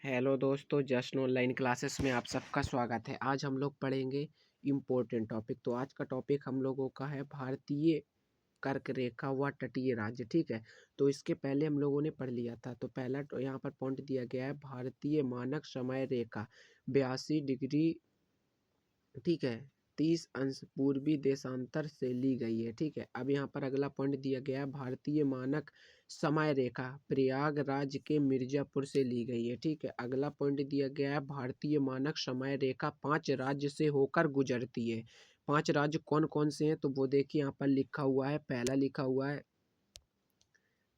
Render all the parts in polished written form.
Hello दोस्तों, जशन online classes में आप सबका स्वागत है। आज हम लोग पढ़ेंगे इम्पोर्टेंट टॉपिक। तो आज का टॉपिक हम लोगों का है भारतीय कर्क रेखा व तटीय राज्य। ठीक है, तो इसके पहले हम लोगों ने पढ़ लिया था। तो पहला यहाँ पर पॉइंट दिया गया है, भारतीय मानक समय रेखा 82 डिग्री, ठीक है, 30 अंश पूर्वी देशांतर से ली गई है। ठीक है, अब यहाँ पर अगला पॉइंट दिया गया है, भारतीय मानक समय रेखा प्रयागराज के मिर्जापुर से ली गई है। ठीक है, अगला पॉइंट दिया गया है, भारतीय मानक समय रेखा 5 राज्य से होकर गुजरती है। 5 राज्य कौन कौन से हैं, तो वो देखिए यहाँ पर लिखा हुआ है।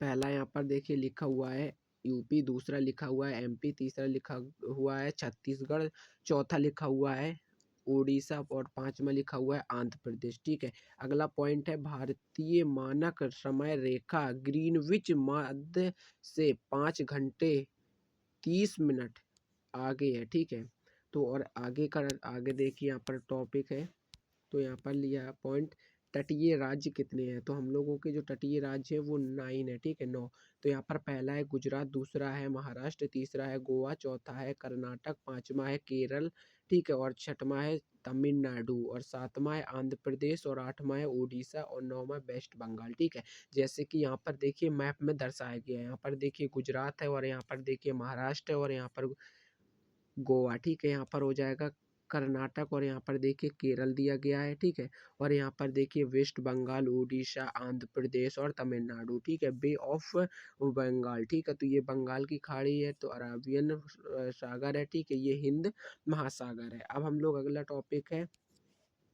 पहला यहाँ पर देखिए लिखा हुआ है यूपी, दूसरा लिखा हुआ है एमपी, तीसरा लिखा हुआ है छत्तीसगढ़, चौथा लिखा हुआ है उड़ीसा और पांचवा लिखा हुआ है आंध्र प्रदेश। ठीक है, अगला पॉइंट है, भारतीय मानक समय रेखा ग्रीनविच मध्य से 5 घंटे 30 मिनट आगे है। ठीक है, तो और आगे देखिए यहाँ पर टॉपिक है। तो यहाँ पर लिया पॉइंट, तटीय राज्य कितने हैं, तो हम लोगों के जो तटीय राज्य है वो 9 है। ठीक है, 9। तो यहाँ पर पहला है गुजरात, दूसरा है महाराष्ट्र, तीसरा है गोवा, चौथा है कर्नाटक, पांचवा है केरल, ठीक है, और छठवां है तमिलनाडु, और सातवां है आंध्र प्रदेश, और आठवां है उड़ीसा, और नौवां वेस्ट बंगाल। ठीक है, जैसे कि यहाँ पर देखिए मैप में दर्शाया गया है। यहाँ पर देखिए गुजरात है, और यहाँ पर देखिए महाराष्ट्र है, और यहाँ पर गोवा। ठीक है, यहाँ पर हो जाएगा कर्नाटक, और यहाँ पर देखिए केरल दिया गया है। ठीक है, और यहाँ पर देखिए वेस्ट बंगाल, उड़ीसा, आंध्र प्रदेश और तमिलनाडु। ठीक है, बे ऑफ बंगाल। ठीक है, तो ये बंगाल की खाड़ी है, तो अरेबियन सागर है। ठीक है, ये हिंद महासागर है। अब हम लोग अगला टॉपिक है,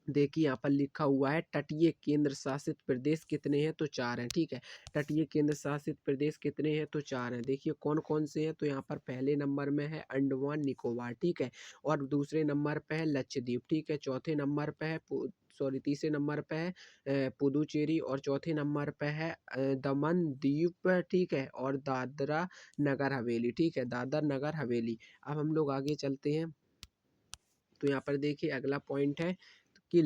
देखिए यहाँ पर लिखा हुआ है, तटीय केंद्र शासित प्रदेश कितने हैं, तो 4 हैं। ठीक है, तटीय केंद्र शासित प्रदेश कितने हैं, तो 4 हैं। देखिए कौन कौन से हैं, तो यहाँ पर पहले नंबर में है अंडमान निकोबार। ठीक है, और दूसरे नंबर पे है लक्षद्वीप। ठीक है, चौथे नंबर पे है तीसरे नंबर पे है पुदुचेरी, और चौथे नंबर पे है दमन दीप। ठीक है, और दादरा नगर हवेली। ठीक है, दादर नगर हवेली। अब हम लोग आगे चलते हैं। तो यहाँ पर देखिए अगला पॉइंट है कि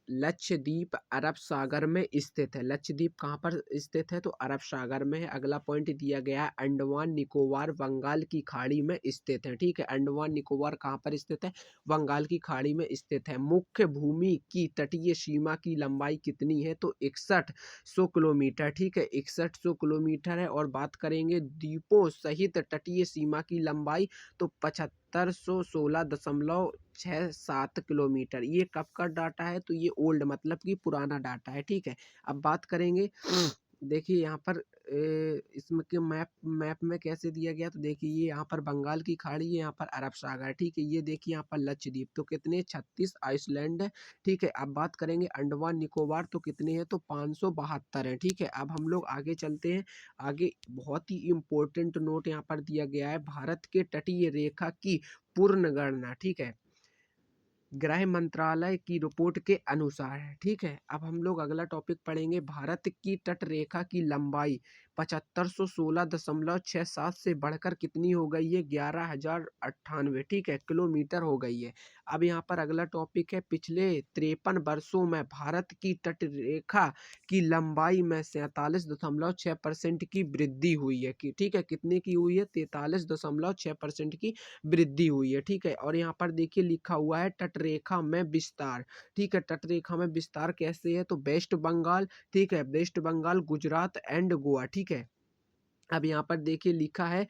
लक्षद्वीप अरब सागर में स्थित है। लक्षद्वीप कहाँ पर स्थित है, तो अरब सागर में है। अगला पॉइंट दिया गया है, अंडमान निकोबार बंगाल की खाड़ी में स्थित है। ठीक है, अंडमान निकोबार कहाँ पर स्थित है, बंगाल की खाड़ी में स्थित है। मुख्य भूमि की तटीय सीमा की लंबाई कितनी है, तो 6100 किलोमीटर। ठीक है, 6100 किलोमीटर है। और बात करेंगे द्वीपों सहित तटीय सीमा की लंबाई, तो 7516.67 किलोमीटर। ये कब का डाटा है, तो ये ओल्ड मतलब कि पुराना डाटा है। ठीक है, अब बात करेंगे, देखिए यहाँ पर इसमें के मैप में कैसे दिया गया, तो देखिए ये यहाँ पर बंगाल की खाड़ी है, यहाँ पर अरब सागर। ठीक है, ये देखिए यहाँ पर लक्षद्वीप, तो कितने 36, आइसलैंड है। ठीक है, अब बात करेंगे अंडमान निकोबार, तो कितने हैं, तो 572 है। ठीक है, अब हम लोग आगे चलते हैं। आगे बहुत ही इम्पोर्टेंट नोट यहाँ पर दिया गया है, भारत के तटीय रेखा की पूर्ण गणना, ठीक है, गृह मंत्रालय की रिपोर्ट के अनुसार है। ठीक है, अब हम लोग अगला टॉपिक पढ़ेंगे, भारत की तट रेखा की लंबाई 7516.67 से बढ़कर कितनी हो गई है, 11,098, ठीक है, किलोमीटर हो गई है। अब यहाँ पर अगला टॉपिक है, पिछले 53 वर्षों में भारत की तट रेखा की लंबाई में 47.6% की वृद्धि हुई है। कि ठीक है, कितने की हुई है, 43.6% की वृद्धि हुई है। ठीक है, और यहाँ पर देखिए लिखा हुआ है तटरेखा में विस्तार। ठीक है, तटरेखा में विस्तार कैसे है, तो वेस्ट बंगाल, ठीक है, वेस्ट बंगाल, गुजरात एंड गोवा। ठीक है, अब यहाँ पर देखिए लिखा है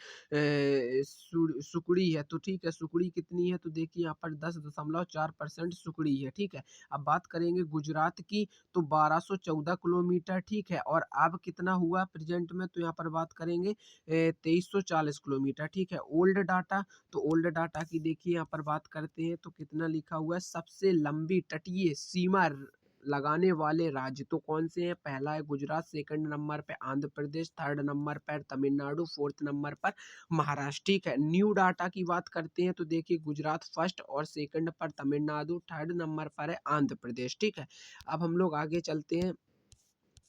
सुकड़ी है, तो ठीक है, सुकड़ी कितनी है, तो देखिए यहाँ पर 10.4% सुकड़ी है। ठीक है, अब बात करेंगे गुजरात की, तो 1214 किलोमीटर। ठीक है, और अब कितना हुआ प्रेजेंट में, तो यहाँ पर बात करेंगे 2340 किलोमीटर। ठीक है, ओल्ड डाटा, तो ओल्ड डाटा की देखिए यहाँ पर बात करते हैं, तो कितना लिखा हुआ है, सबसे लंबी तटीय सीमा लगाने वाले राज्य तो कौन से हैं, पहला है गुजरात, सेकंड नंबर पे आंध्र प्रदेश, थर्ड नंबर पर तमिलनाडु, फोर्थ नंबर पर महाराष्ट्र। ठीक है, न्यू डाटा की बात करते हैं, तो देखिए गुजरात फर्स्ट, और सेकंड पर तमिलनाडु, थर्ड नंबर पर है आंध्र प्रदेश। ठीक है, अब हम लोग आगे चलते हैं।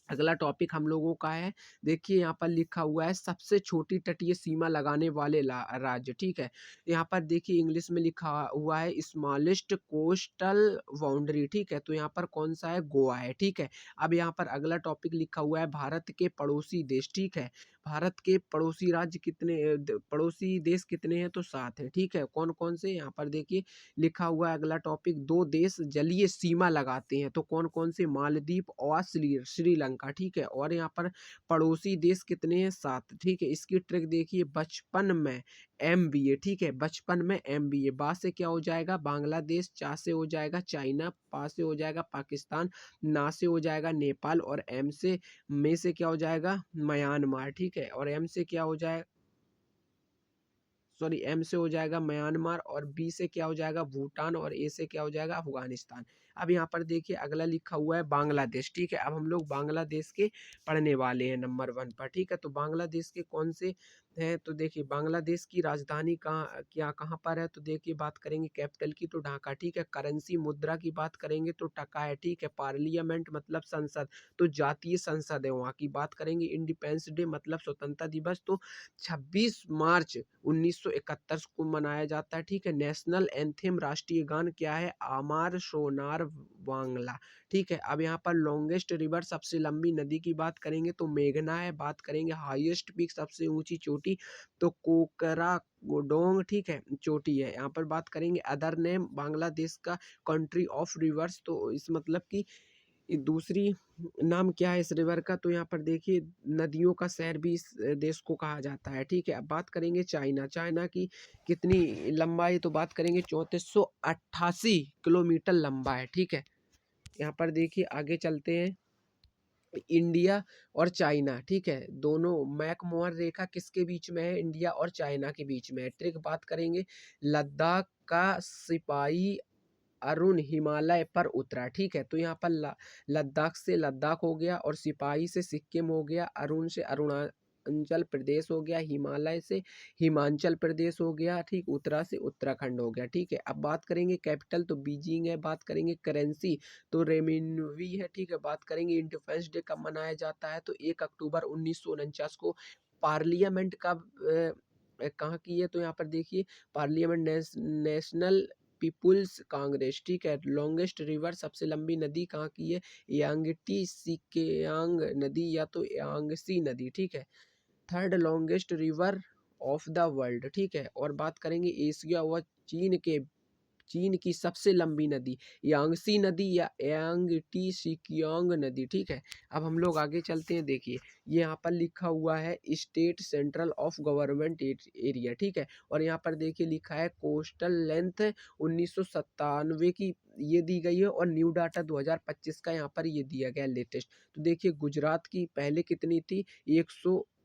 अगला टॉपिक हम लोगों का है, देखिए यहाँ पर लिखा हुआ है, सबसे छोटी तटीय सीमा लगाने वाले राज्य। ठीक है, यहाँ पर देखिए इंग्लिश में लिखा हुआ है स्मॉलेस्ट कोस्टल बाउंड्री। ठीक है, तो यहाँ पर कौन सा है, गोवा है। ठीक है, अब यहाँ पर अगला टॉपिक लिखा हुआ है, भारत के पड़ोसी देश। ठीक है, भारत के पड़ोसी राज्य कितने पड़ोसी देश कितने हैं, तो 7 हैं, ठीक है। कौन कौन से, यहाँ पर देखिए लिखा हुआ है अगला टॉपिक, 2 देश जलीय सीमा लगाते हैं, तो कौन कौन से, मालदीव और श्रीलंका, ठीक है। और यहाँ पर पड़ोसी देश कितने हैं, 7, ठीक है। इसकी ट्रिक देखिए, बचपन में MBA, ठीक है, बचपन में MBA, बा से क्या हो जाएगा बांग्लादेश, चा से हो जाएगा चाइना, पा से हो जाएगा पाकिस्तान, ना से हो जाएगा नेपाल, और एम से, में से क्या हो जाएगा म्यांमार, ठीक है। और एम से क्या हो जाए, सॉरी, एम से हो जाएगा म्यांमार, और बी से क्या हो जाएगा भूटान, और ए से क्या हो जाएगा अफगानिस्तान। अब यहाँ पर देखिए अगला लिखा हुआ है बांग्लादेश, ठीक है। अब हम लोग बांग्लादेश के पढ़ने वाले हैं नंबर 1 पर, ठीक है। तो बांग्लादेश के कौन से हैं, तो देखिए बांग्लादेश की राजधानी कहाँ पर है, तो देखिए बात करेंगे कैपिटल की तो ढाका, ठीक है। करेंसी मुद्रा की बात करेंगे तो टका है, ठीक है। पार्लियामेंट मतलब संसद, तो जातीय संसद है वहाँ की। बात करेंगे इंडिपेंडेंस डे मतलब स्वतंत्रता दिवस, तो 26 मार्च 1971 को मनाया जाता है, ठीक है। नेशनल एंथेम राष्ट्रीय गान क्या है, आमार सोनार बांग्ला, ठीक है। अब यहाँ पर लॉन्गेस्ट रिवर सबसे लंबी नदी की बात करेंगे तो मेघना है। बात करेंगे हाईएस्ट पीक सबसे ऊंची चोटी, तो कोकरा गोडोंग, ठीक है, चोटी है। यहाँ पर बात करेंगे अदर नेम बांग्लादेश का कंट्री ऑफ रिवर्स, तो इस मतलब कि दूसरी नाम क्या है इस रिवर का, तो यहाँ पर देखिए नदियों का शहर भी इस देश को कहा जाता है, ठीक है। अब बात करेंगे चाइना, चाइना की कितनी लंबाई, तो बात करेंगे 3488 किलोमीटर लंबा है, ठीक है। यहाँ पर देखिए आगे चलते हैं, इंडिया और चाइना, ठीक है, दोनों मैकमोहन रेखा किसके बीच में है, इंडिया और चाइना के बीच में है। ट्रिक बात करेंगे, लद्दाख का सिपाही अरुण हिमालय पर उतरा, ठीक है। तो यहाँ पर लद्दाख से लद्दाख हो गया, और सिपाही से सिक्किम हो गया, अरुण से अरुणाचल प्रदेश हो गया, हिमालय से हिमाचल प्रदेश हो गया, ठीक, उत्तरा से उत्तराखंड हो गया, ठीक है। अब बात करेंगे कैपिटल तो बीजिंग है। बात करेंगे करेंसी तो रेमिनवी है, ठीक है। बात करेंगे इंडिपेंडेंस डे कब मनाया जाता है, तो 1 अक्टूबर 1949 को। पार्लियामेंट कब कहाँ की है, तो यहाँ पर देखिए पार्लियामेंट नेशनल पीपुल्स कांग्रेस, ठीक है। लॉन्गेस्ट रिवर सबसे लंबी नदी कहाँ की है, यांगटी सिकियांग नदी या तो यांगसी नदी, ठीक है। Third longest river of the world, ठीक है। और बात करेंगे एशिया व चीन की सबसे लंबी नदी, यांगसी नदी या यांगटी सिकियांग नदी, ठीक है। अब हम लोग आगे चलते हैं, देखिए ये यहाँ पर लिखा हुआ है state central of government area, ठीक है। और यहाँ पर देखिए लिखा है कोस्टल लेंथ 1997 की ये दी गई है, और न्यू डाटा 2025 का यहाँ पर ये दिया गया लेटेस्ट। तो देखिए गुजरात की पहले कितनी थी,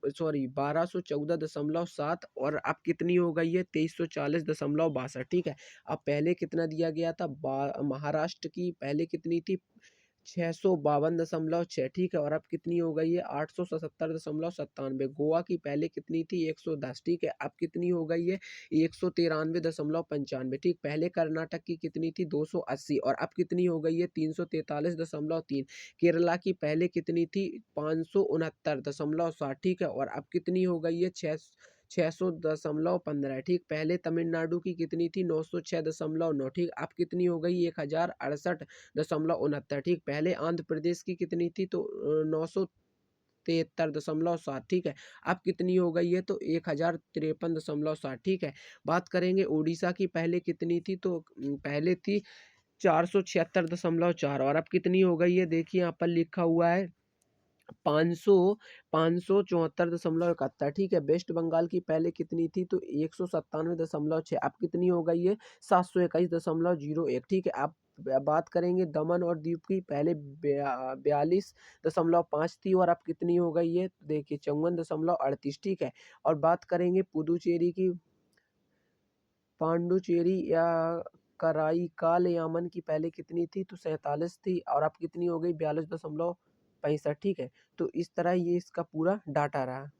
1214.7, और अब कितनी हो गई है 2340.62, ठीक है। अब पहले कितना दिया गया था, महाराष्ट्र की पहले कितनी थी 652.6, ठीक है। और अब कितनी हो गई है 877.97। गोवा की पहले कितनी थी 110, ठीक है। अब कितनी हो गई है 193.95, ठीक। पहले कर्नाटक की कितनी थी 280, और अब कितनी हो गई है 343.3। केरला की पहले कितनी थी 569.60, ठीक है। और अब कितनी हो गई है 600.15, ठीक। पहले तमिलनाडु की कितनी थी 906.9, ठीक। अब कितनी हो गई 1068.69, ठीक। पहले आंध्र प्रदेश की कितनी थी तो 973.7, ठीक है। अब कितनी हो गई है तो 1053.7, ठीक है। बात करेंगे उड़ीसा की पहले कितनी थी, तो पहले थी 476.4, और अब कितनी हो गई है, देखिए यहाँ पर लिखा हुआ है 574.71, ठीक है। वेस्ट बंगाल की पहले कितनी थी तो 197.6, अब कितनी हो गई है 721.01, ठीक है। अब बात करेंगे दमन और दीव की पहले 42.5 थी, और अब कितनी हो गई है देखिए 54.38, ठीक है। और बात करेंगे पुदुचेरी की, पांडुचेरी या कराईकाल यामन की पहले कितनी थी तो 47 थी, और अब कितनी हो गई 42.65, ठीक है। तो इस तरह ये इसका पूरा डाटा रहा।